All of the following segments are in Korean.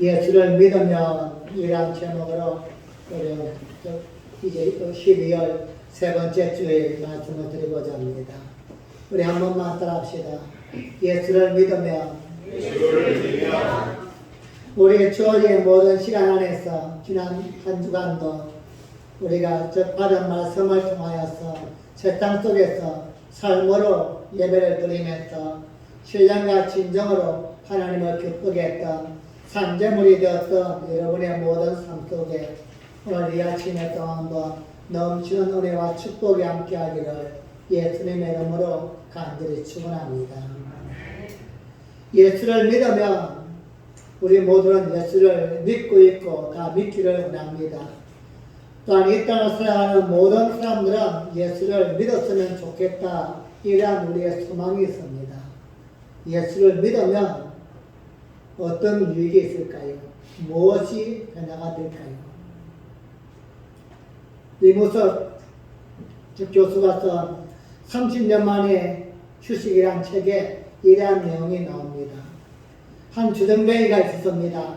예수를 믿으면 이란 제목으로 우리 이제 12월 세 번째 주에 말씀을 드리고자 합니다. 우리 한 번만 따라합시다. 예수를 믿으면 우리 주어진 모든 시간 안에서 지난 한 주간도 우리가 받은 말씀을 통하여서 세상 속에서 삶으로 예배를 드리면서 신령과 진정으로 하나님을 기쁘게 했던 산재물이 되었던 여러분의 모든 삶 속에 오늘 이 아침에 또 한번 넘치는 은혜와 축복이 함께하기를 예수님의 이름으로 간절히 축원합니다. 예수를 믿으면 우리 모두는 예수를 믿고 있고 다 믿기를 원합니다. 또한 이 땅을 살아가는 모든 사람들은 예수를 믿었으면 좋겠다, 이러한 우리의 소망이 있습니다. 예수를 믿으면 어떤 유익이 있을까요? 무엇이 변화가 될까요? 이무석 교수가 쓴 30년 만에 휴식이란 책에 이러한 내용이 나옵니다. 한 주정뱅이가 있었습니다.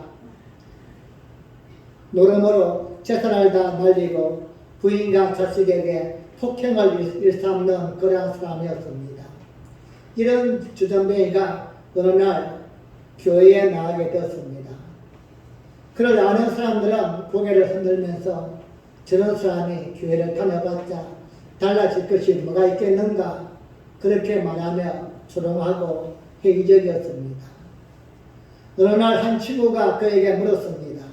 노름으로 재산을 다 날리고 부인과 자식에게 폭행을 일삼는 그러한 사람이었습니다. 이런 주정뱅이가 어느 날 교회에 나가게 되었습니다. 그를 아는 사람들은 고개를 흔들면서 저런 사람이 교회를 다녀봤자 달라질 것이 뭐가 있겠는가, 그렇게 말하며 조롱하고 회의적이었습니다. 어느 날 한 친구가 그에게 물었습니다.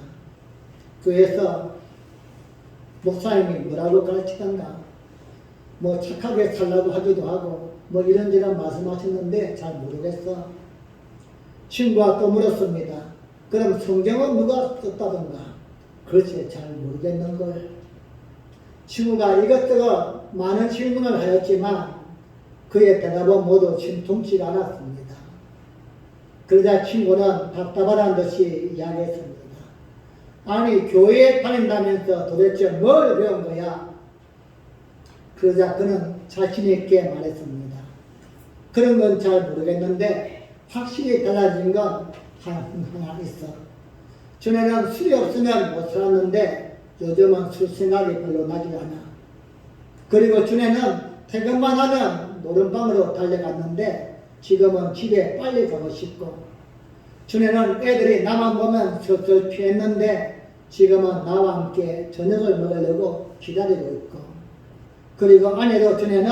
교회에서 목사님이 뭐라고 가르치던가, 뭐 착하게 살라고 하기도 하고 뭐 이런저런 말씀하셨는데 잘 모르겠어. 친구가 또 물었습니다. 그럼 성경은 누가 썼다던가? 글쎄 잘 모르겠는걸. 친구가 이것저것 많은 질문을 하였지만 그의 대답은 모두 신통치가 않았습니다. 그러자 친구는 답답하다는 듯이 이야기했습니다. 아니, 교회에 다닌다면서 도대체 뭘 배운 거야? 그러자 그는 자신 있게 말했습니다. 그런 건 잘 모르겠는데 확실히 달라진 건 하나 있어. 전에는 술이 없으면 못 살았는데 요즘은 술 생각이 별로 나지 않아. 그리고 전에는 퇴근만 하면 노름방으로 달려갔는데 지금은 집에 빨리 가고 싶고, 전에는 애들이 나만 보면 슬슬 피했는데 지금은 나와 함께 저녁을 먹으려고 기다리고 있고, 그리고 아내도 전에는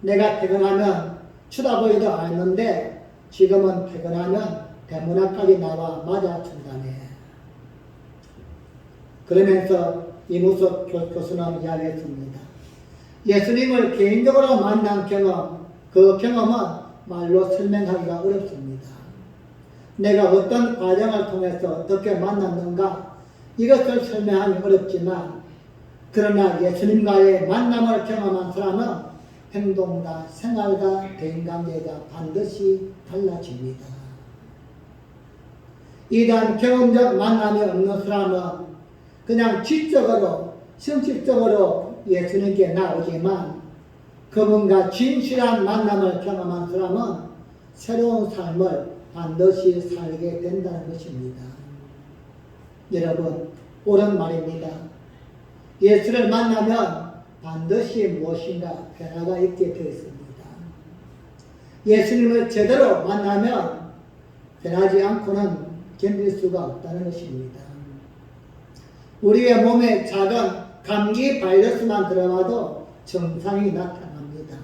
내가 퇴근하면 쳐다보지도 않았는데 지금은 퇴근하면 대문 앞까지 나와 맞아준다네. 그러면서 이무석 교수는 이야기했습니다. 예수님을 개인적으로 만난 경험, 그 경험은 말로 설명하기가 어렵습니다. 내가 어떤 과정을 통해서 어떻게 만났는가, 이것을 설명하기 어렵지만, 그러나 예수님과의 만남을 경험한 사람은 행동과 생활과 대인관계가 반드시 달라집니다. 이러한 경험적 만남이 없는 사람은 그냥 지적으로, 형식적으로 예수님께 나오지만 그분과 진실한 만남을 경험한 사람은 새로운 삶을 반드시 살게 된다는 것입니다. 여러분, 옳은 말입니다. 예수를 만나면 반드시 무엇인가 변화가 있게 되어 있습니다. 예수님을 제대로 만나면 변하지 않고는 견딜 수가 없다는 것입니다. 우리의 몸에 작은 감기 바이러스만 들어와도 증상이 나타납니다.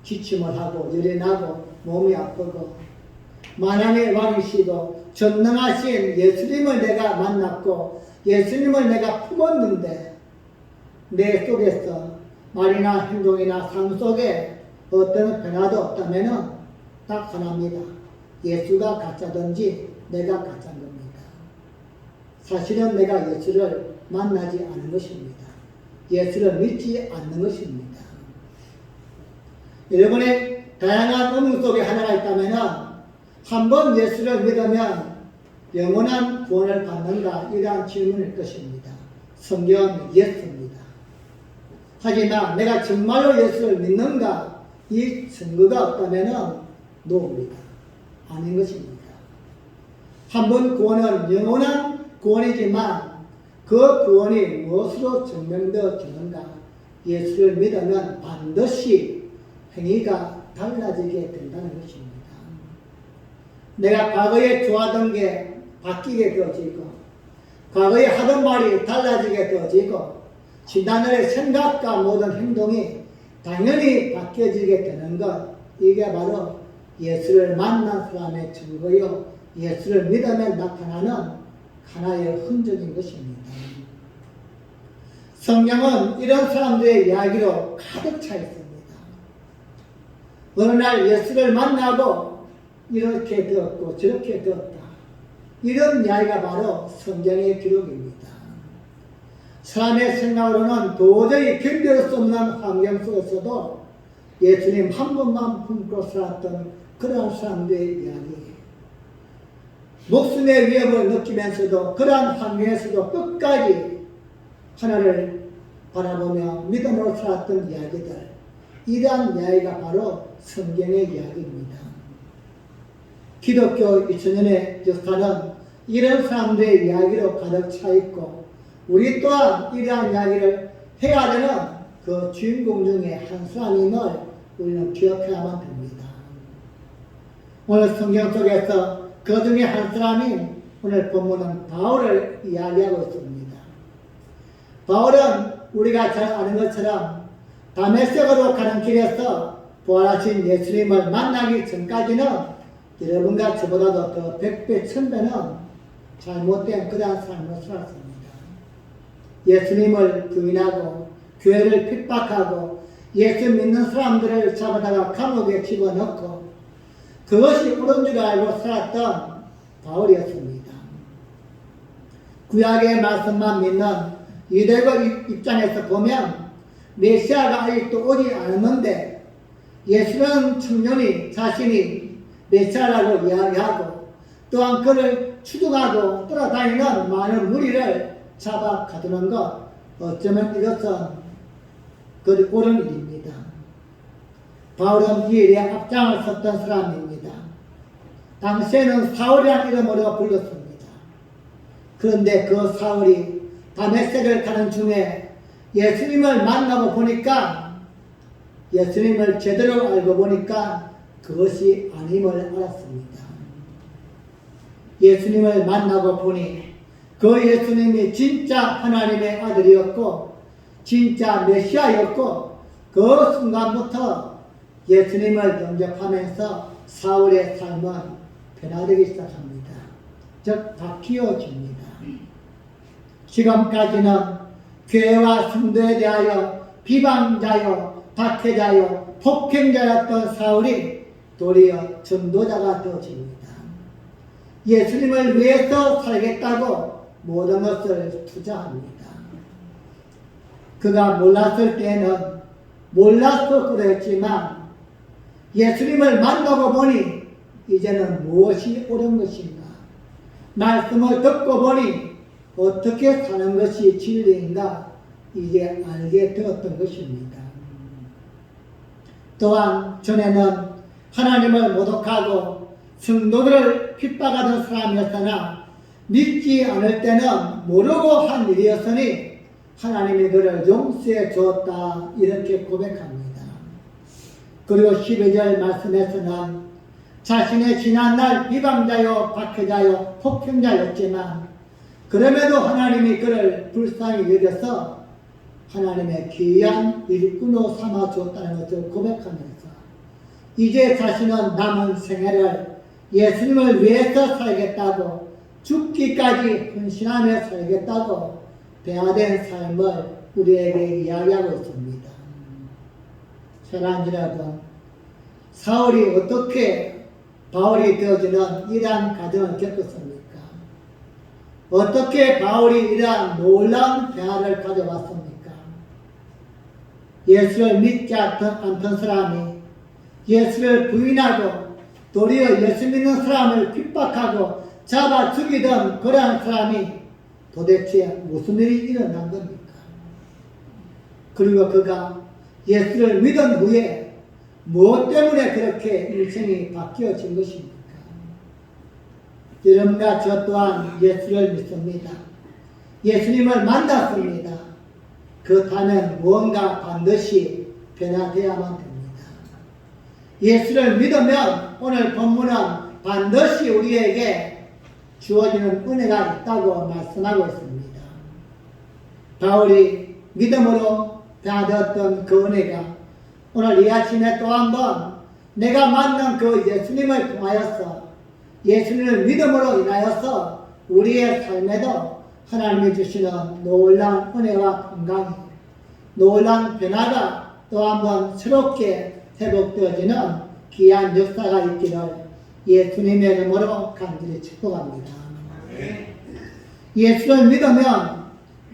기침을 하고 열이 나고 몸이 아프고, 만왕의 왕이시고 전능하신 예수님을 내가 만났고 예수님을 내가 품었는데 내 속에서 말이나 행동이나 삶 속에 어떤 변화도 없다면 딱 하나입니다. 예수가 가짜든지 내가 가짜인 겁니다. 사실은 내가 예수를 만나지 않은 것입니다. 예수를 믿지 않는 것입니다. 여러분의 다양한 의문 속에 하나가 있다면 한 번 예수를 믿으면 영원한 구원을 받는가, 이러한 질문일 것입니다. 성경은 예수입니다. 하지만 내가 정말로 예수를 믿는가, 이 증거가 없다면 노입니다. 아닌 것입니다. 한 번 구원은 영원한 구원이지만 그 구원이 무엇으로 증명되어지는가? 예수를 믿으면 반드시 행위가 달라지게 된다는 것입니다. 내가 과거에 좋아하던 게 바뀌게 되어지고 과거에 하던 말이 달라지게 되어지고 지난날의 생각과 모든 행동이 당연히 바뀌어지게 되는 것, 이게 바로 예수를 만난 사람의 증거요, 예수를 믿으면 나타나는 하나의 흔적인 것입니다. 성경은 이런 사람들의 이야기로 가득 차 있습니다. 어느 날 예수를 만나고 이렇게 되었고 저렇게 되었다. 이런 이야기가 바로 성경의 기록입니다. 사람의 생각으로는 도저히 견딜 수 없는 환경 속에서도 예수님 한 분만 품고 살았던 그러한 사람들의 이야기. 목숨의 위협을 느끼면서도 그러한 환경에서도 끝까지 하나를 바라보며 믿음으로 살았던 이야기들. 이러한 이야기가 바로 성경의 이야기입니다. 기독교 2000년의 역사는 이런 사람들의 이야기로 가득 차 있고 우리 또한 이러한 이야기를 해야 되는 그 주인공 중에 한 사람임을 우리는 기억해야만 됩니다. 오늘 성경 속에서 그 중에 한 사람인 오늘 본문은 바울을 이야기하고 있습니다. 바울은 우리가 잘 아는 것처럼 다메섹으로 가는 길에서 부활하신 예수님을 만나기 전까지는 여러분과 저보다도 더 100배, 1000배는 잘못된 그러한 삶을 살았습니다. 예수님을 부인하고 교회를 핍박하고 예수 믿는 사람들을 잡아다가 감옥에 집어넣고 그것이 옳은 줄 알고 살았던 바울이었습니다. 구약의 말씀만 믿는 유대교 입장에서 보면 메시아가 아직도 오지 않았는데 예수는 청년이 자신이 메시아라고 이야기하고 또한 그를 추종하고 따라다니는 많은 무리를 잡아 가두는 것, 어쩌면 이것은 그 옳은 일입니다. 바울은 이 일에 앞장을 섰던 사람입니다. 당시에는 사울이라는 이름으로 불렸습니다. 그런데 그 사울이 다메섹을 가는 중에 예수님을 만나고 보니까 예수님을 제대로 알고 보니까 그것이 아님을 알았습니다. 예수님을 만나고 보니 그 예수님이 진짜 하나님의 아들이었고 진짜 메시아였고 그 순간부터 예수님을 영접하면서 사울의 삶은 변화되기 시작합니다. 즉 바뀌어집니다. 지금까지는 교회와 성도에 대하여 비방자요, 박해자요, 폭행자였던 사울이 도리어 전도자가 되어집니다. 예수님을 위해서 살겠다고 모든 것을 투자합니다. 그가 몰랐을 때는 몰라서 그랬지만 예수님을 만나고 보니 이제는 무엇이 옳은 것인가, 말씀을 듣고 보니 어떻게 사는 것이 진리인가 이제 알게 되었던 것입니다. 또한 전에는 하나님을 모독하고 성도들을 핍박하던 사람이었으나 믿지 않을 때는 모르고 한 일이었으니 하나님이 그를 용서해 주었다 이렇게 고백합니다. 그리고 12절 말씀에서는 자신의 지난날 비방자요, 박해자요, 폭행자였지만 그럼에도 하나님이 그를 불쌍히 여겨서 하나님의 귀한 일꾼으로 삼아 주었다는 것을 고백하면서 이제 자신은 남은 생애를 예수님을 위해서 살겠다고 죽기까지 헌신하며 살겠다고 배아된 삶을 우리에게 이야기하고 있습니다. 사랑하는 여러분, 사울이 어떻게 바울이 되어지는 이러한 과정을 겪었습니까? 어떻게 바울이 이러한 놀라운 변화를 가져왔습니까? 예수를 믿지 않던 사람이 예수를 부인하고 도리어 예수 믿는 사람을 핍박하고 잡아 죽이던 그러한 사람이 도대체 무슨 일이 일어난 겁니까? 그리고 그가 예수를 믿은 후에 무엇 때문에 그렇게 인생이 바뀌어진 것입니까? 여러분과 저 또한 예수를 믿습니다. 예수님을 만났습니다. 그렇다면 무언가 반드시 변화되어야만 됩니다. 예수를 믿으면 오늘 본문은 반드시 우리에게 주어지는 은혜가 있다고 말씀하고 있습니다. 바울이 믿음으로 받았던 그 은혜가 오늘 이 아침에 또 한번 내가 만난 그 예수님을 통하여서 예수님을 믿음으로 인하여서 우리의 삶에도 하나님이 주시는 놀라운 은혜와 건강, 놀라운 변화가 또 한번 새롭게 회복되어지는 귀한 역사가 있기를 예수님의 이름으로 간절히 축복합니다. 예수를 믿으면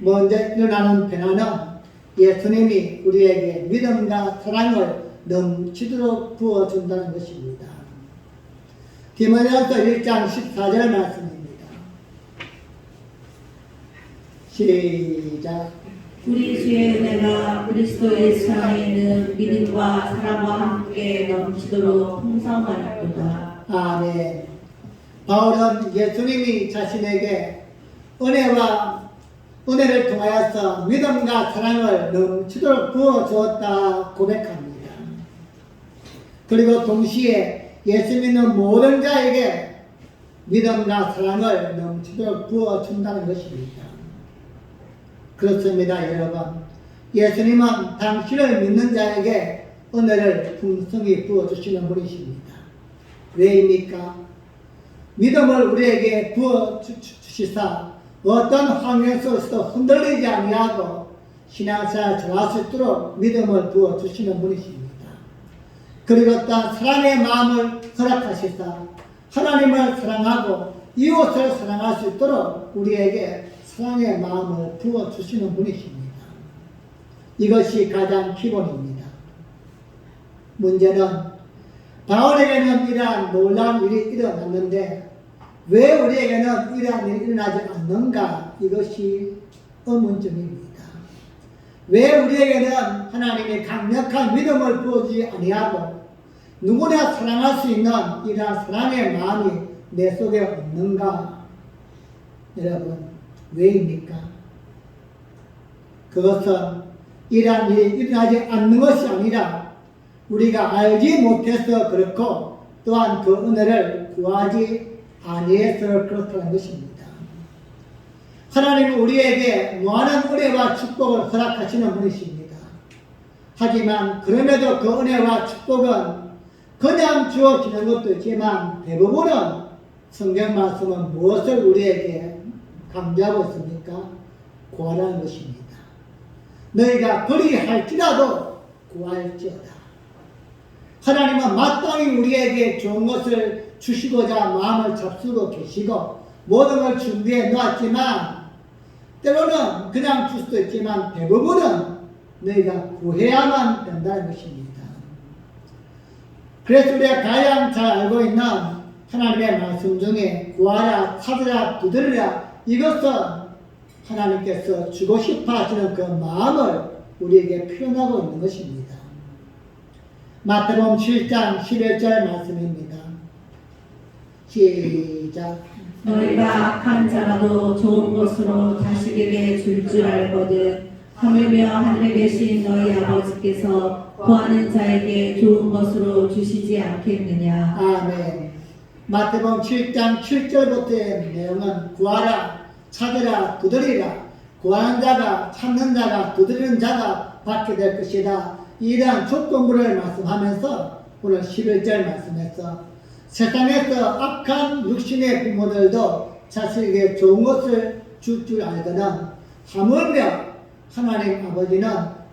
먼저 일어나는 변화는 예수님이 우리에게 믿음과 사랑을 넘치도록 부어준다는 것입니다. 디모데후서 1장 14절 말씀입니다. 시작. 우리 주의 은혜가 그리스도 예수 안에 있는 믿음과 사랑과 함께 넘치도록 풍성하였도다. 아멘. 바울은 예수님이 자신에게 은혜를 통하여서 믿음과 사랑을 넘치도록 부어주었다 고백합니다. 그리고 동시에 예수 믿는 모든 자에게 믿음과 사랑을 넘치도록 부어준다는 것입니다. 그렇습니다, 여러분. 예수님은 당신을 믿는 자에게 은혜를 풍성히 부어주시는 분이십니다. 왜입니까? 믿음을 우리에게 부어주시사 어떤 환경 속에서도 흔들리지 아니하고 신앙생활 잘할 수 있도록 믿음을 부어주시는 분이십니다. 그리고 또 사랑의 마음을 허락하시사 하나님을 사랑하고 이웃을 사랑할 수 있도록 우리에게 사랑의 마음을 부어주시는 분이십니다. 이것이 가장 기본입니다. 문제는 바울에게는 이러한 놀라운 일이 일어났는데 왜 우리에게는 이러한 일이 일어나지 않는가? 이것이 의문점입니다. 왜 우리에게는 하나님의 강력한 믿음을 부어주지 아니하고 누구나 사랑할 수 있는 이러한 사랑의 마음이 내 속에 없는가? 여러분, 왜입니까? 그것은 이러한 일이 일어나지 않는 것이 아니라 우리가 알지 못해서 그렇고 또한 그 은혜를 구하지 아니해서 그렇다는 것입니다. 하나님은 우리에게 무한한 은혜와 축복을 허락하시는 분이십니다. 하지만 그럼에도 그 은혜와 축복은 그냥 주어지는 것도 있지만 대부분은 성경 말씀은 무엇을 우리에게 강조하고 있습니까? 구하라는 것입니다. 너희가 그리할지라도 구할지어다. 하나님은 마땅히 우리에게 좋은 것을 주시고자 마음을 잡수고 계시고 모든 걸 준비해 놓았지만 때로는 그냥 줄 수도 있지만 대부분은 너희가 구해야만 된다는 것입니다. 그래서 우리가 가장 잘 알고 있는 하나님의 말씀 중에 구하라, 찾으라, 두드리라, 이것은 하나님께서 주고 싶어 하시는 그 마음을 우리에게 표현하고 있는 것입니다. 마태복음 7장 11절 말씀입니다. 시작. 너희가 악한 자라도 좋은 것으로 자식에게 줄 줄 알거든 하물며 하늘에 계신 너희 아버지께서 구하는 자에게 좋은 것으로 주시지 않겠느냐. 아멘. 마태복음 7장 7절부터의 내용은 구하라, 찾으라, 두드리라, 구하는 자가, 찾는 자가, 두드리는 자가 받게 될 것이다. 이러한 조건부를 말씀하면서 오늘 11절 말씀에서 세상에서 악한 육신의 부모들도 자식에게 좋은 것을 줄 줄 알거든 하물며 하나님 아버지는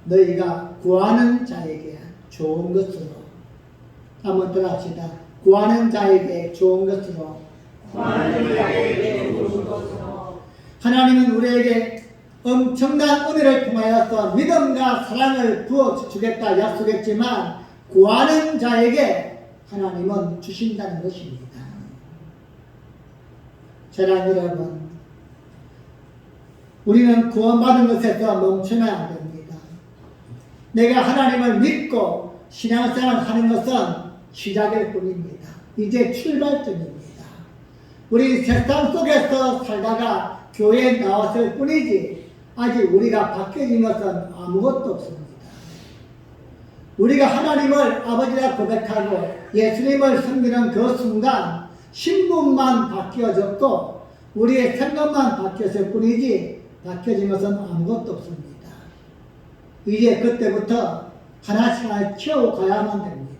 너희가 구하는 자에게 좋은 것으로, 한번 더 합시다. 구하는 자에게 좋은 것으로, 하나님은 우리에게 엄청난 은혜를 통하여서 믿음과 사랑을 부어주겠다 약속했지만 구하는 자에게 하나님은 주신다는 것입니다. 사랑 여러분, 우리는 구원받은 것에서 멈추면 안 됩니다. 내가 하나님을 믿고 신앙생활을 하는 것은 시작일 뿐입니다. 이제 출발점입니다. 우리 세상 속에서 살다가 교회에 나왔을 뿐이지 아직 우리가 바뀌어진 것은 아무것도 없습니다. 우리가 하나님을 아버지라 고백하고 예수님을 섬기는 그 순간 신분만 바뀌어졌고 우리의 생각만 바뀌었을 뿐이지 바뀌어진 것은 아무것도 없습니다. 이제 그때부터 하나씩 키워가야만 됩니다.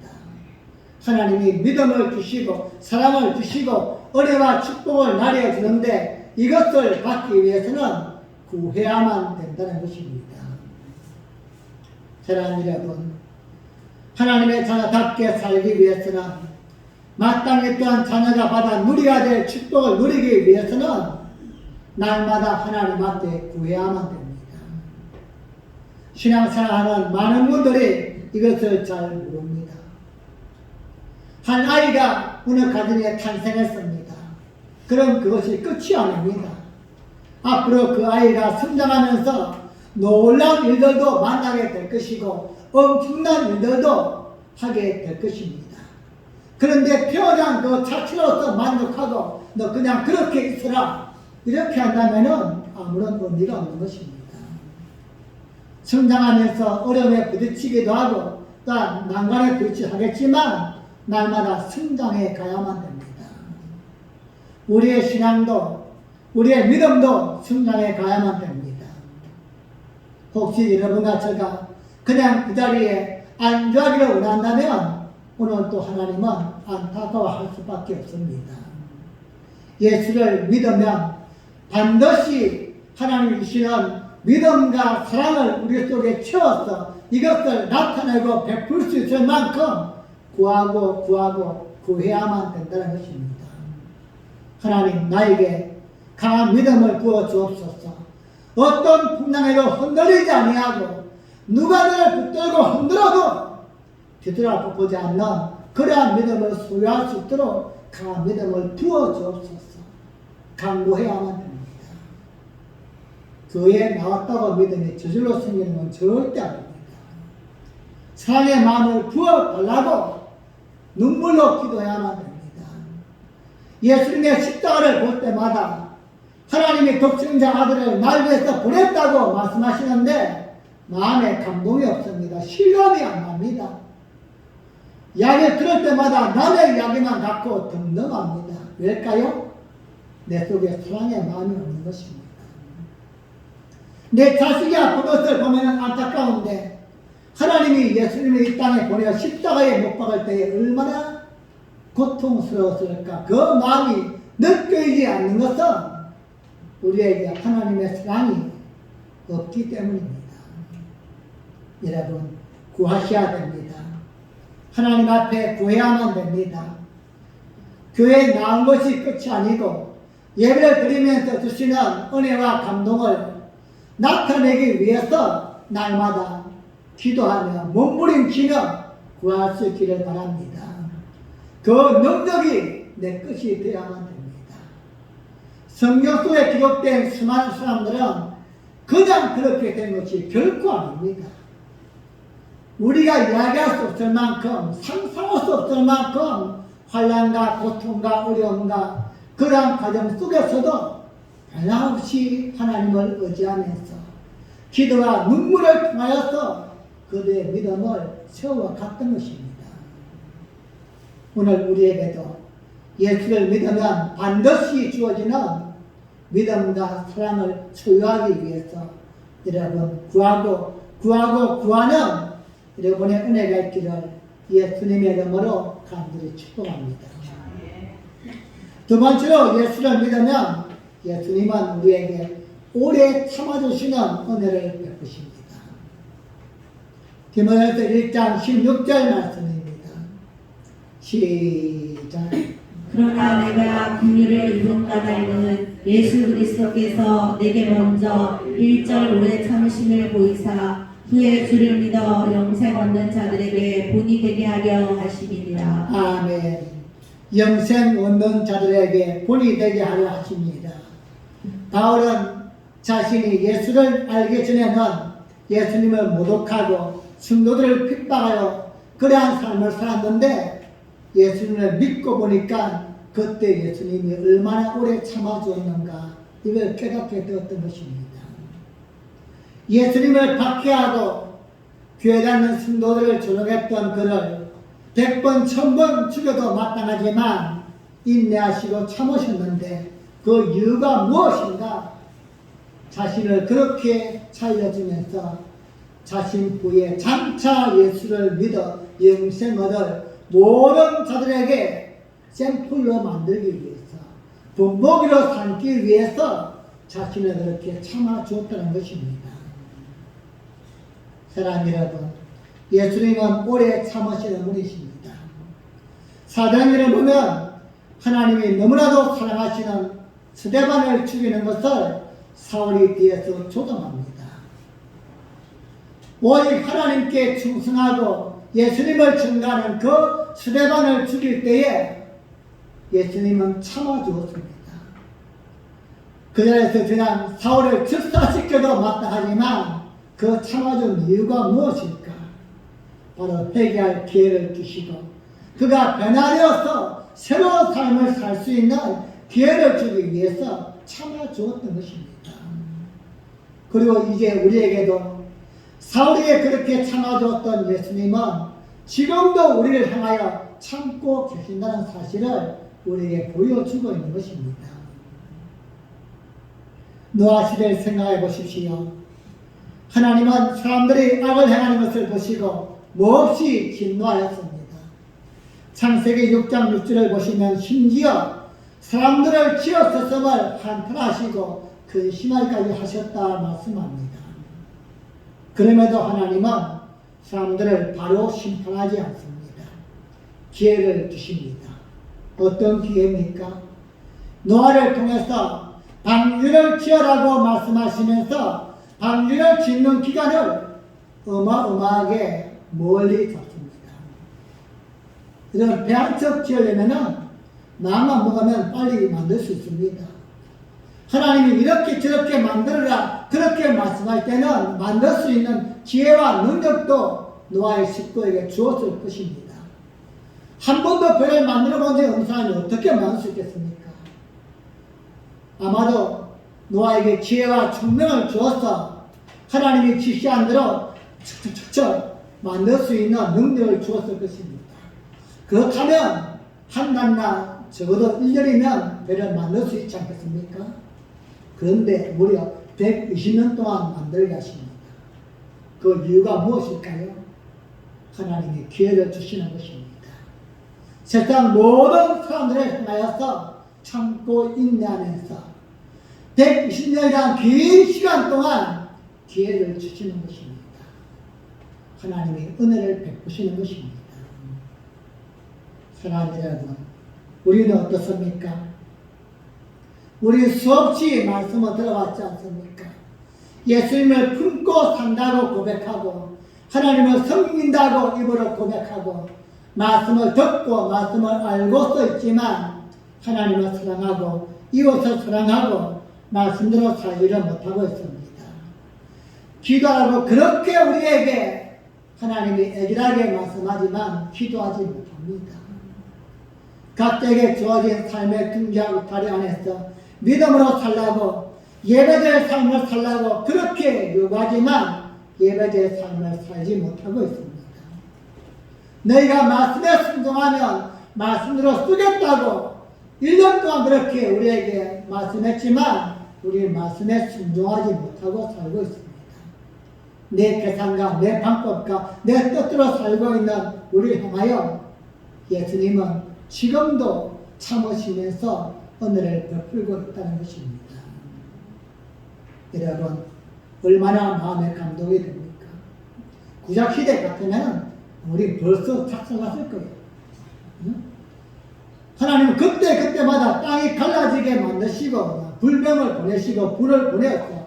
하나님이 믿음을 주시고 사랑을 주시고 은혜와 축복을 나뉘어주는데 이것을 받기 위해서는 구해야만 된다는 것입니다. 사랑하는 여러분, 하나님의 자녀답게 살기 위해서는 마땅히 또한 자녀가 받아 누려야 될 축복을 누리기 위해서는 날마다 하나님 앞에 구해야만 됩니다. 신앙생활하는 많은 분들이 이것을 잘 모릅니다. 한 아이가 어느 가정에 탄생했습니다. 그럼 그것이 끝이 아닙니다. 앞으로 그 아이가 성장하면서 놀라운 일들도 만나게 될 것이고 엄청난 일들도 하게 될 것입니다. 그런데 태어난 그 자체로서 만족하고 너 그냥 그렇게 있어라 이렇게 한다면 아무런 의미가 없는 것입니다. 성장하면서 어려움에 부딪히기도 하고 또한 난관에 부딪히겠지만 날마다 성장해 가야만 됩니다. 우리의 신앙도 우리의 믿음도 성장해 가야만 됩니다. 혹시 여러분과 제가 그냥 그 자리에 안주하기를 원한다면 오늘 또 하나님은 안타까워할 수밖에 없습니다. 예수를 믿으면 반드시 하나님이 주시는 믿음과 사랑을 우리 속에 채워서 이것을 나타내고 베풀 수 있을 만큼 구해야만 된다는 것입니다. 하나님 나에게 강한 믿음을 부어 주옵소서. 어떤 풍랑에도 흔들리지 아니하고 누가 나를 붙들고 흔들어도 뒤돌아보지 않는 그러한 믿음을 소유할 수 있도록 강한 믿음을 부어 주옵소서. 강구해야만 됩니다. 교회에 나왔다고 믿음이 저절로 생기는 건 절대 아닙니다. 사랑의 마음을 부어달라고 눈물로 기도해야만 됩니다. 예수님의 십자가를 볼 때마다 하나님이 독생자 아들을 날 위해서 보냈다고 말씀하시는데 마음에 감동이 없습니다. 실감이 안 납니다. 이야기를 들을 때마다 남의 이야기만 갖고 덤덤합니다. 왜일까요? 내 속에 사랑의 마음이 없는 것입니다. 내 자식이 아픈 것을 보면 안타까운데 하나님이 예수님을 이 땅에 보내어 십자가에 못 박을 때에 얼마나 고통스러웠을까. 그 마음이 느껴지지 않는 것은 우리에게 하나님의 사랑이 없기 때문입니다. 여러분 구하셔야 됩니다. 하나님 앞에 구해야만 됩니다. 교회에 나온 것이 끝이 아니고 예배를 드리면서 주시는 은혜와 감동을 나타내기 위해서 날마다 기도하며 몸부림치며 구할 수 있기를 바랍니다. 그 능력이 내 끝이 되어야만 됩니다. 성경 속에 기록된 수많은 사람들은 그냥 그렇게 된 것이 결코 아닙니다. 우리가 이야기할 수 없을 만큼 상상할 수 없을 만큼 환난과 고통과 어려움과 그러한 과정 속에서도 변함없이 하나님을 의지하면서 기도와 눈물을 통하여서 그들의 믿음을 세워갔던 것입니다. 오늘 우리에게도 예수를 믿으면 반드시 주어지는 믿음과 사랑을 소유하기 위해서 여러분 구하는 여러분의 은혜가 있기를 예수님의 이름으로 간절히 축복합니다. 두 번째로 예수를 믿으면 예수님은 우리에게 오래 참아주시는 은혜를 베푸십니다. 디모데후서 1장 16절 말씀입니다. 시작. 그러나 내가 긍휼을 입은 까닭은 예수 그리스도께서 내게 먼저 1절 오래 참으심을 보이사 후에 주를 믿어 영생 얻는 자들에게 본이 되게 하려 하심이니라. 아멘. 영생 얻는 자들에게 본이 되게 하려 하십니다. 바울은 자신이 예수를 알기 전에는 예수님을 모독하고 성도들을 핍박하여 그러한 삶을 살았는데 예수님을 믿고 보니까 그때 예수님이 얼마나 오래 참아주었는가 이걸 깨닫게 되었던 것입니다. 예수님을 박해하고 교회 다니는 성도들을 조롱했던 그를 100번 1000번 죽여도 마땅하지만 인내하시고 참으셨는데 그 이유가 무엇인가? 자신을 그렇게 살려주면서 자신 후에 장차 예수를 믿어 영생 얻을 모든 자들에게 샘플로 만들기 위해서 본보기로 삼기 위해서 자신을 그렇게 참아주었다는 것입니다. 사랑하는 여러분, 예수님은 오래 참으시는 분이십니다. 사도행전을 보면 하나님이 너무나도 사랑하시는 스데반을 죽이는 것을 사울이 뒤에서 조종합니다. 오직 하나님께 충성하고 예수님을 증거하는 그 스데반을 죽일 때에 예수님은 참아주었습니다. 그 자리에서 그냥 사울을 즉사시켜도 마땅하지만 그 참아준 이유가 무엇일까? 바로 회개할 기회를 주시고 그가 변화되어서 새로운 삶을 살 수 있는 기회를 주기 위해서 참아주었던 것입니다. 그리고 이제 우리에게도 사울에게 그렇게 참아주었던 예수님은 지금도 우리를 향하여 참고 계신다는 사실을 우리에게 보여주고 있는 것입니다. 노아 시대를 생각해 보십시오. 하나님은 사람들이 악을 행하는 것을 보시고 몹시 진노하였습니다. 창세기 6장 6절을 보시면 심지어 사람들을 지었었음을 한탄하시고 근심하기까지 하셨다 말씀합니다. 그럼에도 하나님은 사람들을 바로 심판하지 않습니다. 기회를 주십니다. 어떤 기회입니까? 노아를 통해서 방주를 지으라고 말씀하시면서 방주를 짓는 기간을 어마어마하게 멀리 뒀습니다. 이런 배 한 척 지으려면은 마음만 먹으면 빨리 만들 수 있습니다. 하나님이 이렇게 저렇게 만들어라 그렇게 말씀할 때는 만들 수 있는 지혜와 능력도 노아의 식구에게 주었을 것입니다. 한 번도 배를 만들어 본 적이 없는 사람이 어떻게 만들 수 있겠습니까? 아마도 노아에게 지혜와 총명을 주어서 하나님이 지시한 대로 척척척 만들 수 있는 능력을 주었을 것입니다. 그렇다면 한 달이나 적어도 1년이면 배를 만들 수 있지 않겠습니까? 그런데 무려 120년 동안 만들게 하십니다. 그 이유가 무엇일까요? 하나님이 기회를 주시는 것입니다. 세상 모든 사람들을 향하여서 참고 인내하면서 120년이란 긴 시간 동안 기회를 주시는 것입니다. 하나님이 은혜를 베푸시는 것입니다. 사랑하는 여러분, 우리는 어떻습니까? 우리 수없이 말씀을 들어봤지 않습니까? 예수님을 품고 산다고 고백하고 하나님을 섬긴다고 입으로 고백하고 말씀을 듣고 말씀을 알고서 있지만 하나님을 사랑하고 이웃을 사랑하고 말씀대로 살지를 못하고 있습니다. 기도하고 그렇게 우리에게 하나님이 애절하게 말씀하지만 기도하지 못합니다. 각자에게 주어진 삶의 등장 울타리 안에서 믿음으로 살라고 예배될 삶을 살라고 그렇게 요구하지만 예배될 삶을 살지 못하고 있습니다. 너희가 말씀에 순종하면 말씀대로 쓰겠다고 1년 동안 그렇게 우리에게 말씀했지만 우리는 말씀에 순종하지 못하고 살고 있습니다. 내 계산과 내 방법과 내 뜻대로 살고 있는 우리를 향하여 예수님은 지금도 참으시면서 은혜를 베풀고 있다는 것입니다. 여러분, 얼마나 마음에 감동이 됩니까? 구약시대 같으면 우리 벌써 작성했을 거예요. 응? 하나님은 그때마다 땅이 갈라지게 만드시고 불병을 보내시고 불을 보내었고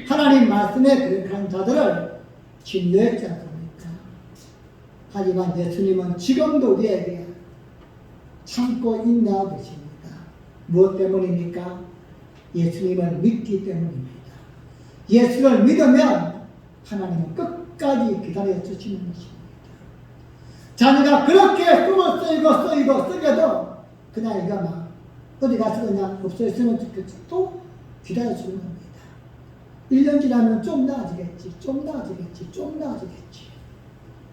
하나님 말씀에 거룩한 자들을 진노했지 않습니까? 하지만 예수님은 지금도 우리에게 참고 인내하고 계십니다. 무엇 때문입니까? 예수님을 믿기 때문입니다. 예수를 믿으면 하나님은 끝까지 기다려 주시는 것입니다. 자녀가 그렇게 숨을 쓰이고 쓰게도 그냥 이거 막 어디 가서 그냥 없어졌으면 좋겠지. 또 기다려주는 겁니다. 1년 지나면 좀 나아지겠지, 좀 나아지겠지, 좀 나아지겠지.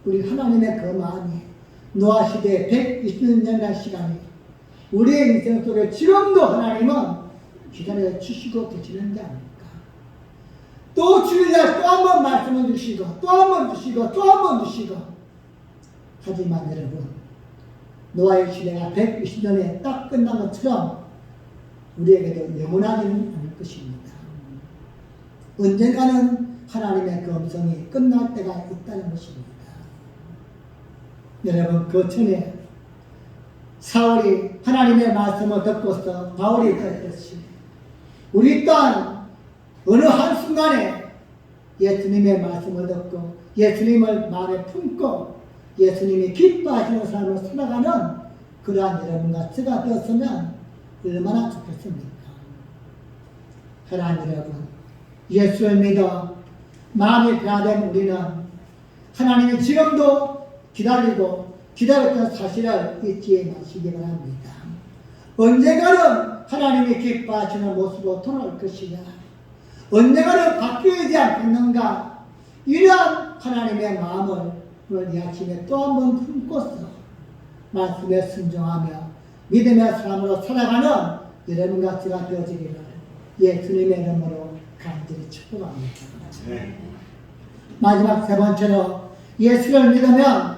우리 하나님의 그 마음이 노아 시대의 120년이라는 시간이 우리의 인생 속에 지금도 하나님은 기다려 주시고 계시는 게 아닙니까? 또 주일날 또 한 번 말씀을 주시고 또 한 번 주시고 또 한 번 주시고. 하지만 여러분, 노아의 시대가 120년에 딱 끝난 것처럼 우리에게도 영원하지는 않을 것입니다. 언젠가는 하나님의 그 음성이 끝날 때가 있다는 것입니다. 여러분, 그 전에 사울이 하나님의 말씀을 듣고서 바울이 그랬듯이 우리 또한 어느 한순간에 예수님의 말씀을 듣고 예수님을 마음에 품고 예수님이 기뻐하시는 삶을 살아가는 그러한 여러분과 제가 되었으면 얼마나 좋겠습니까? 사랑하는 여러분, 예수를 믿어 마음이 변화된 우리는 하나님이 지금도 기다리고 기다렸던 사실을 잊지 마시기 바랍니다. 언젠가는 하나님이 기뻐하시는 모습으로 돌아올 것이냐, 언젠가는 바뀌지 않겠는가, 이러한 하나님의 마음을 오늘 이 아침에 또 한 번 품고서 말씀에 순종하며 믿음의 삶으로 살아가는 여러분과 제가 되어지기를 예수님의 이름으로 간절히 축복합니다. 마지막 세 번째로 예수를 믿으면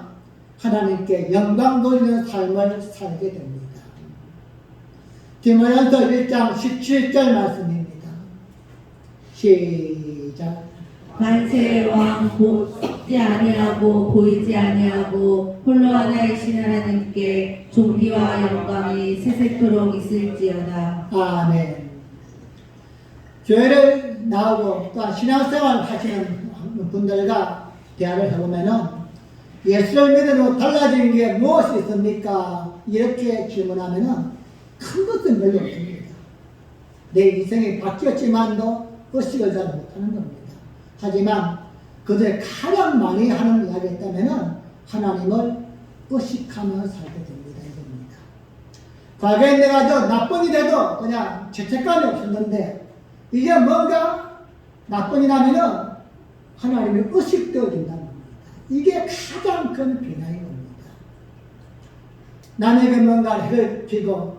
하나님께 영광 돌리는 삶을 살게 됩니다. 디모데전서 1장 17절 말씀입니다. 시작. 만세의 왕 보지 아니하고 보이지 아니하고 홀로 하나이신 하나님께 존귀와 영광이 세세토록 있을지어다. 아멘. 교회를 나오고 또 신앙생활 하시는 분들과 대화를 해보면은 예수를 믿으면 달라지는 게 무엇이 있습니까? 이렇게 질문하면은 큰 것은 별로 없습니다. 내 인생이 바뀌었지만도 의식을 잘 못하는 겁니다. 하지만 그들 가장 많이 하는 이야기가 있다면은 하나님을 의식하며 살게 됩니다. 이겁니다. 과거에 내가 저 나쁜 일 해도 그냥 죄책감이 없었는데 이제 뭔가 나쁜 일 하면은 하나님이 의식되어진다는 겁니다. 이게 가장 큰 변화인 겁니다. 남에게 뭔가를 해를 피고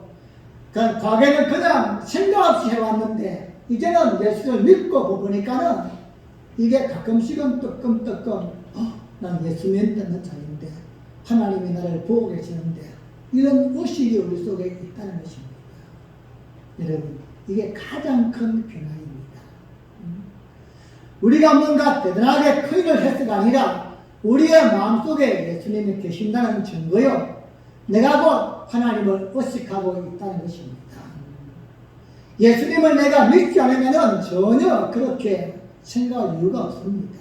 과거에는 그냥 생각 없이 해왔는데 이제는 예수를 믿고 보니까는 이게 가끔씩은 뜨끔뜨끔 난 예수 믿는 자인데 하나님이 나를 보고 계시는데 이런 의식이 우리 속에 있다는 것입니다. 여러분, 이게 가장 큰 변화입니다. 우리가 뭔가 대단하게 큰 일을 했을 아니라 우리의 마음속에 예수님이 계신다는 증거요. 내가 곧 하나님을 의식하고 있다는 것입니다. 예수님을 내가 믿지 않으면 전혀 그렇게 생각할 이유가 없습니다.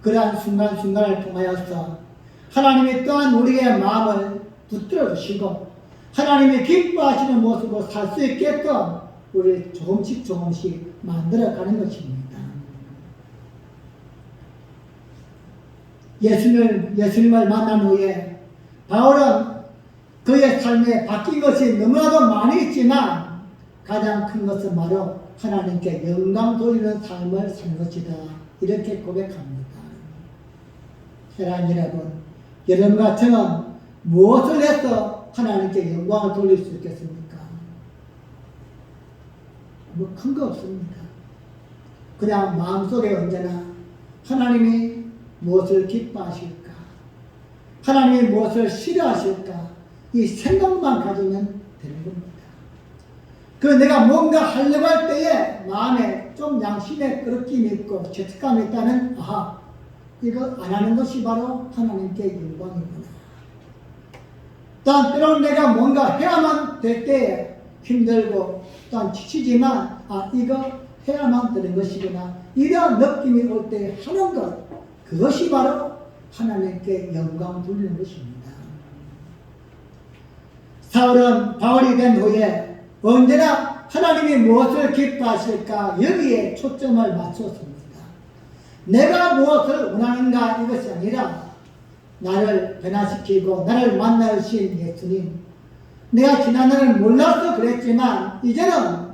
그러한 순간순간을 통하여서 하나님이 또한 우리의 마음을 붙들어 주시고 하나님이 기뻐하시는 모습으로 살 수 있게끔 우리를 조금씩 만들어가는 것입니다. 예수님을 만난 후에 바울은 그의 삶에 바뀐 것이 너무나도 많이 있지만 가장 큰 것은 바로 하나님께 영광 돌리는 삶을 산 것이다. 이렇게 고백합니다. 사랑하는 여러분, 여러분과 저는 무엇을 해서 하나님께 영광을 돌릴 수 있겠습니까? 뭐 큰 거 없습니다. 그냥 마음속에 언제나 하나님이 무엇을 기뻐하실까? 하나님이 무엇을 싫어하실까? 이 생각만 가지면 되는 겁니다. 그 내가 뭔가 하려고 할 때에 마음에 좀 양심의 끄럽김이 있고 죄책감이 있다면 이거 안 하는 것이 바로 하나님께 영광이구나. 또한 때로는 내가 뭔가 해야만 될 때에 힘들고 또한 지치지만 이거 해야만 되는 것이구나. 이런 느낌이 올 때 하는 것, 그것이 바로 하나님께 영광 돌리는 것입니다. 사울은 바울이 된 후에 언제나 하나님이 무엇을 기뻐하실까 여기에 초점을 맞췄습니다. 내가 무엇을 원하는가 이것이 아니라 나를 변화시키고 나를 만나주신 예수님, 내가 지난날을 몰라서 그랬지만 이제는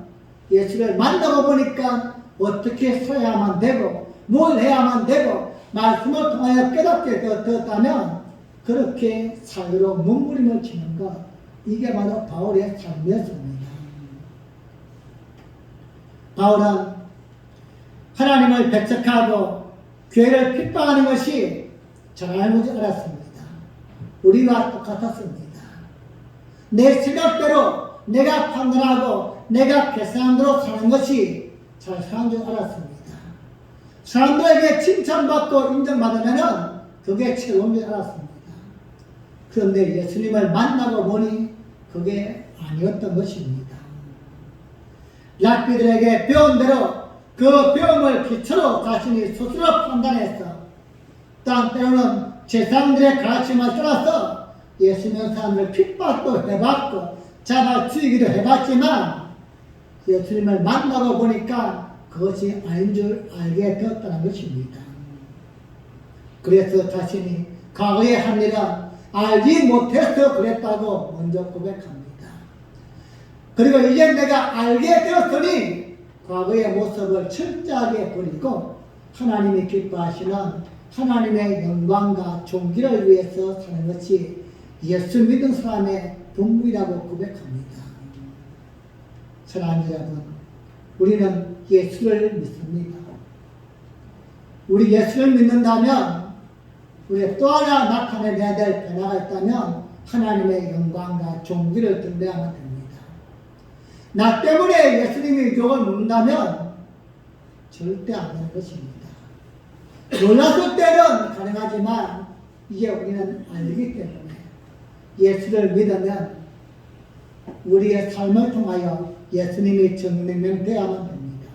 예수를 만나고 보니까 어떻게 살아야만 되고 뭘 해야만 되고 말씀을 통하여 깨닫게 되었다면 그렇게 삶으로 몸부림을 치는 것, 이게 바로 바울의 삶이었습니다. 바울은 하나님을 배척하고 교회를 핍박하는 것이 잘못 알았습니다. 우리와 똑같았습니다. 내 생각대로 내가 판단하고 내가 계산한 대로 사는 것이 잘 사는 줄 알았습니다. 사람들에게 칭찬받고 인정받으면 그게 최고인 줄 알았습니다. 그런데 예수님을 만나고 보니 그게 아니었던 것입니다. 랍비들에게 배운 대로 그 배움을 기초로 자신이 스스로 판단해서 또 때로는 제사장들의 가르침을 따라서 예수 믿는 사람을 핍박도 해봤고 잡아 죽이기도 해봤지만 예수님을 만나고 보니까 그것이 아닌 줄 알게 되었다는 것입니다. 그래서 자신이 과거에 한 일은 알지 못해서 그랬다고 먼저 고백합니다. 그리고 이제 내가 알게 되었으니 과거의 모습을 철저하게 버리고 하나님이 기뻐하시는 하나님의 영광과 존귀를 위해서 사는 것이 예수 믿은 사람의 본분이라고 고백합니다. 사랑하는 여러분, 우리는 예수를 믿습니다. 우리 예수를 믿는다면 우리 또 하나 나타내야 될 변화가 있다면 하나님의 영광과 존귀를 드러내야만 됩니다. 나 때문에 예수님이 욕을 먹는다면 절대 안 되는 것입니다. 놀랐을 때는 가능하지만 이제 우리는 알기 때문에 예수를 믿으면 우리의 삶을 통하여 예수님이 증명되어야만 됩니다.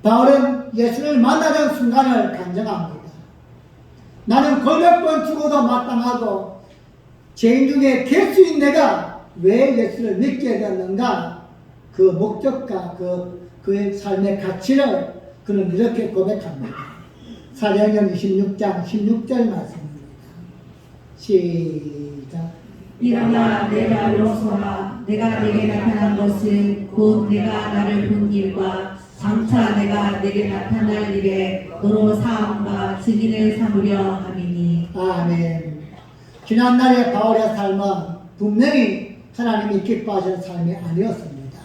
바울은 예수를 만나는 순간을 간증합니다. 나는 골몇 죽어도 마땅하고 죄인 중에 개수인 내가 왜 예수를 믿게 되었는가, 그 목적과 그의 삶의 가치를 그는 이렇게 고백합니다. 사도행전 26장 16절 말씀입니다. 시작. 일어나 내 발로 서라. 내가 내게 나타난 것은 곧 내가 나를 본 일과 장차 내가 내게 나타날 일에 너로 사함과 증인을 삼으려 함이니. 아멘. 지난날의 바울의 삶은 분명히 하나님이 기뻐하시는 삶이 아니었습니다.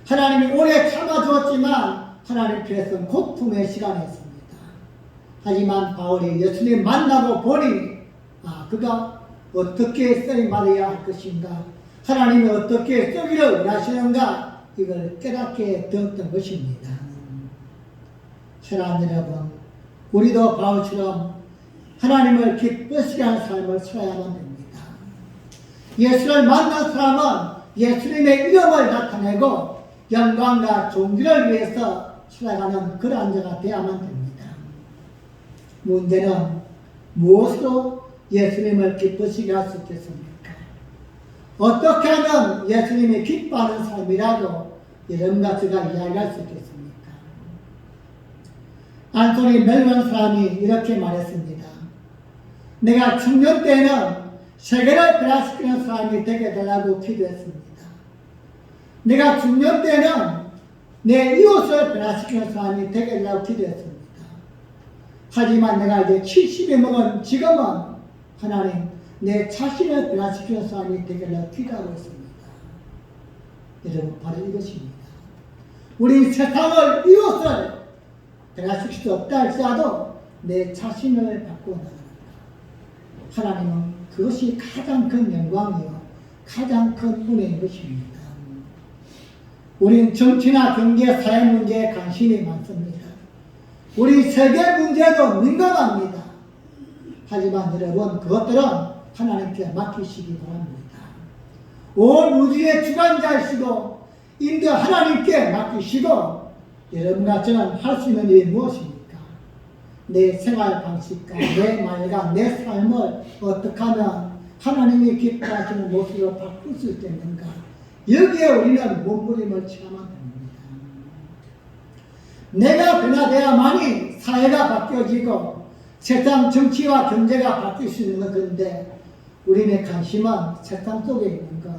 하나님이 오래 참아주었지만 하나님께서는 고통의 시간이었습니다. 하지만 바울이 예수님 만나고 보니 그가 어떻게 쓰임받아야 할 것인가, 하나님이 어떻게 쓰기를 원하시는가, 이걸 깨닫게 되었던 것입니다. 사랑하는 여러분, 우리도 바울처럼 하나님을 기쁘시게 하는 삶을 살아야만 됩니다. 예수를 만난 사람은 예수님의 이름을 나타내고 영광과 존귀를 위해서 살아가는 그러한 자가 되어야만 됩니다. 문제는 무엇으로 예수님을 기쁘시게 할 수 있겠습니까? 어떻게 하면 예수님이 기뻐하는 삶이라고 여러분과 제가 이야기할 수 있겠습니까? 안토니 멜런 사람이 이렇게 말했습니다. 내가 청년 때는 세계를 변화시키는 사람이 되게 되라고 기도했습니다. 내가 중년 때는 내 이웃을 변화시키는 사람이 되게 되라고 기도했습니다. 하지만 내가 이제 70이 먹은 지금은 하나님, 내 자신을 변화시키는 사람이 되게 되라고 기도하고 있습니다. 여러분, 바로 이것입니다. 우리 세상을, 이웃을 변화시킬 수 없다 할지라도 내 자신을 바꾸어 나갑니다. 하나님은 그것이 가장 큰 영광이요, 가장 큰 은혜인 것입니다. 우리는 정치나 경제, 사회 문제에 관심이 많습니다. 우리 세계 문제도 민감합니다. 하지만 여러분, 그것들은 하나님께 맡기시기 바랍니다. 온 우주의 주관자이시고 인도 하나님께 맡기시고, 여러분과 저는 할 수 있는 일이 무엇입니까? 내 생활 방식과 내 말과 내 삶을 어떻게 하면 하나님이 기뻐하시는 모습으로 바꿀 수 있겠는가? 여기에 우리는 몸부림을 치야만 됩니다. 내가 변화되어야만이 사회가 바뀌어지고 세상 정치와 경제가 바뀔 수 있는 건데, 우리의 관심은 세상 속에 있는 것.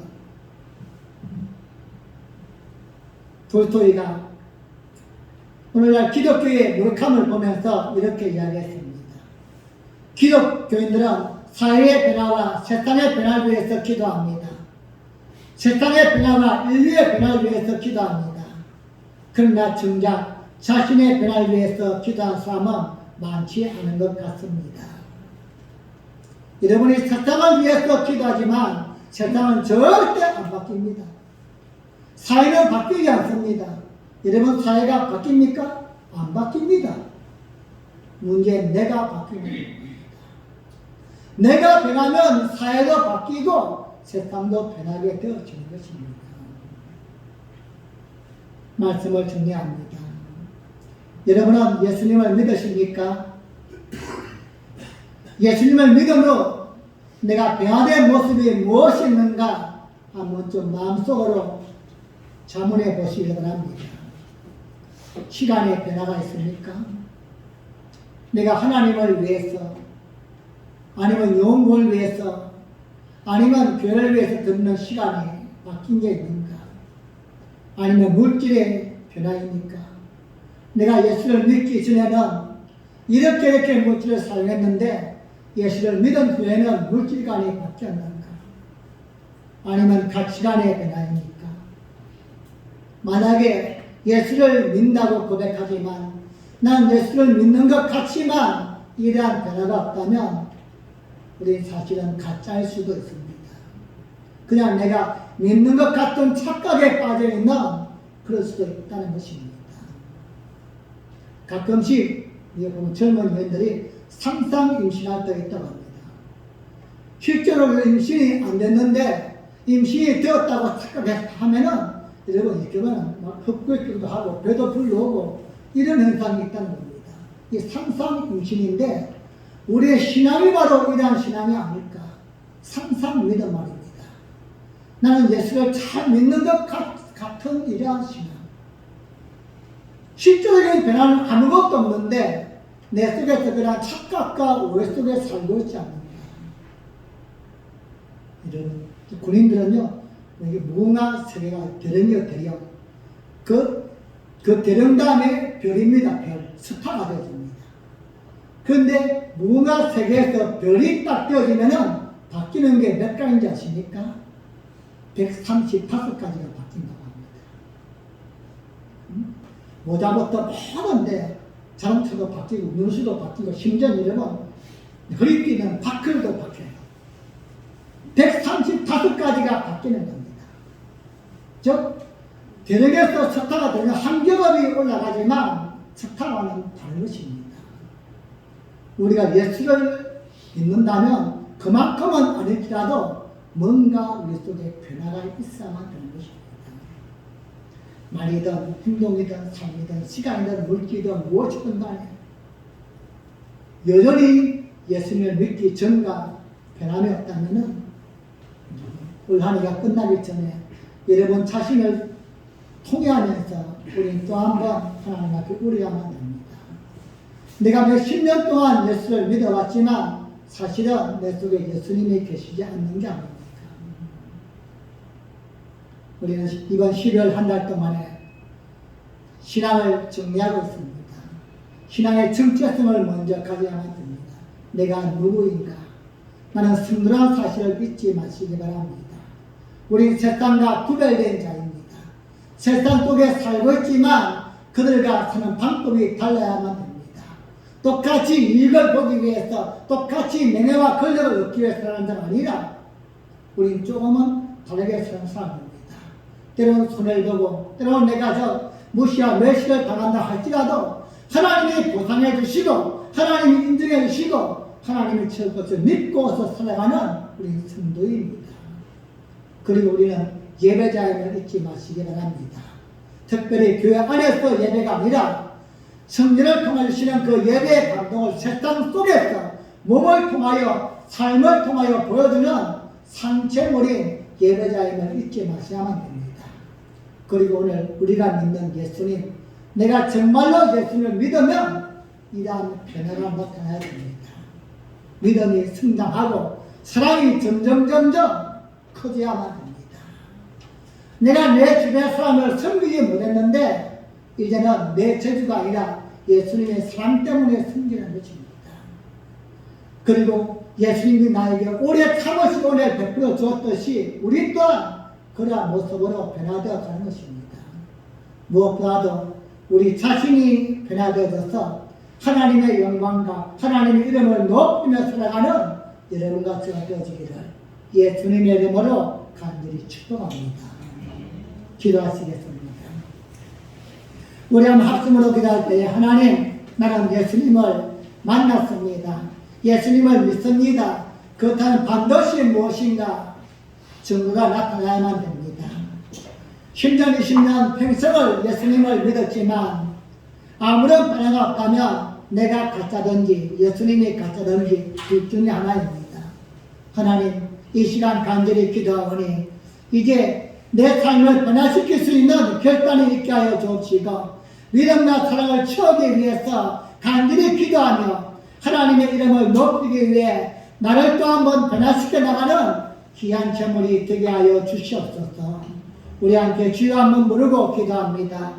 돌토이가 오늘날 기독교의 노력함을 보면서 이렇게 이야기했습니다. 기독교인들은 사회의 변화와 세상의 변화를 위해서 기도합니다. 세상의 변화와 인류의 변화를 위해서 기도합니다. 그러나 정작 자신의 변화를 위해서 기도하는 사람은 많지 않은 것 같습니다. 여러분이 세상을 위해서 기도하지만 세상은 절대 안 바뀝니다. 사회는 바뀌지 않습니다. 여러분 사회가 바뀝니까? 안 바뀝니다. 문제는 내가 바뀌는 겁니다. 내가 변하면 사회도 바뀌고 세상도 변하게 되어지는 것입니다. 말씀을 정리합니다. 여러분은 예수님을 믿으십니까? 예수님을 믿음으로 내가 변화된 모습이 무엇이 있는가 한번 좀 마음속으로 자문해 보시기 바랍니다. 시간의 변화가 있습니까? 내가 하나님을 위해서 아니면 영혼을 위해서 아니면 교회를 위해서 듣는 시간이 바뀐 게 있는가? 아니면 물질의 변화입니까? 내가 예수를 믿기 전에는 이렇게 물질을 사용했는데 예수를 믿은 후에는 물질관이 바뀌었는가? 아니면 가치관의 변화입니까? 만약에 예수를 믿는다고 고백하지만 난 예수를 믿는 것 같지만 이러한 변화가 없다면 우리 사실은 가짜일 수도 있습니다. 그냥 내가 믿는 것 같은 착각에 빠져있는 그럴 수도 있다는 것입니다. 가끔씩 보면 젊은 여인들이 상상 임신할 때가 있다고 합니다. 실제로 임신이 안 됐는데 임신이 되었다고 착각하면은 여러분 이렇게 보면 막 헛구역기도 하고 배도 불러오고 이런 현상이 있다는 겁니다. 이 상상 임신인데 우리의 신앙이 바로 이러한 신앙이 아닐까. 상상 믿음 말입니다. 나는 예수를 잘 믿는 것 같은 이러한 신앙. 실질적인 변화는 아무것도 없는데 내 속에서 그런 착각과 오해 속에 살고 있지 않는가. 이런 군인들은요, 이게 무궁화 세계가 대령이요, 대령. 그 대령 다음에 별입니다, 별. 스타가 되어집니다. 그런데 무궁화 세계에서 별이 딱 되어지면은 바뀌는 게 몇 가지인지 아십니까? 135가지가 바뀐다고 합니다. 모자부터 모든데 자동차도 바뀌고 눈수도 바뀌고 심지어 이러면 허리띠는 바클도 바뀌어요. 135가지가 바뀌는 겁니다. 즉 대령에서 스타가 되면 한 겹업이 올라가지만 스타와는 다른 것입니다. 우리가 예수를 믿는다면 그만큼은 아닐지라도 뭔가 우리 속에 변화가 있어야만 되는 것입니다. 말이든 행동이든 삶이든 시간이든 물질이든 무엇이든 간에 여전히 예수님을 믿기 전과 변함이 없다면 올 한 해가 끝나기 전에 여러분 자신을 통회하면서 우리는 또 한 번 하나님 앞에 우려야만 됩니다. 내가 몇십 년 동안 예수를 믿어왔지만 사실은 내 속에 예수님이 계시지 않는 게 아닙니까? 우리는 이번 12월 한 달 동안에 신앙을 정리하고 있습니다. 신앙의 정체성을 먼저 가져야만 됩니다. 내가 누구인가? 나는 승들한 사실을 믿지 마시기 바랍니다. 우리 세상과 구별된 자입니다. 세상 속에 살고 있지만 그들과 사는 방법이 달라야만 됩니다. 똑같이 이익을 보기 위해서 똑같이 명예와 권력을 얻기 위해서 사는 자가 아니라 우린 조금은 다르게 사는 사람입니다. 때로는 손해를 보고 때로는 내가 무시와 멸시를 당한다 할지라도 하나님이 보상해 주시고 하나님이 인정해 주시고 하나님이 저 것을 믿고서 살아가는 우리 성도입니다. 그리고 우리는 예배자임을 잊지 마시기 바랍니다. 특별히 교회 안에서 예배가 아니라 성전을 통해 주시는 그 예배의 감동을 세상 속에서 몸을 통하여 삶을 통하여 보여주는 상체물인 예배자임을 잊지 마셔야만 됩니다. 그리고 오늘 우리가 믿는 예수님, 내가 정말로 예수님을 믿으면 이러한 변화가 나타나야 됩니다. 믿음이 성장하고 사랑이 점점 커져야만 합니다. 내가 내 주변 사람을 섬기지 못했는데 이제는 내 재주가 아니라 예수님의 사랑 때문에 섬기는 것입니다. 그리고 예수님이 나에게 오래 참으시고 오래 베풀어 주었듯이 우리 또한 그러한 모습으로 변화되어 가는 것입니다. 무엇보다도 우리 자신이 변화되어져서 하나님의 영광과 하나님의 이름을 높이며 살아가는 여러분과 제가 되어지기를 예수님의 이름으로 간절히 축복합니다. 기도하시겠습니다. 우리 한번 합심으로 기도할 때에 하나님, 나는 예수님을 만났습니다. 예수님을 믿습니다. 그렇다면 반드시 무엇인가 증거가 나타나야만 됩니다. 10년, 20년 평생을 예수님을 믿었지만 아무런 변화가 없다면 내가 가짜든지 예수님이 가짜든지 둘 중에 하나입니다. 하나님, 이 시간 간절히 기도하오니 이제 내 삶을 변화시킬 수 있는 결단이 있게 하여 주옵시고 믿음과 사랑을 채우기 위해서 간절히 기도하며 하나님의 이름을 높이기 위해 나를 또 한번 변화시켜 나가는 귀한 제물이 되게 하여 주시옵소서. 우리 함께 주여 한번 부르고 기도합니다.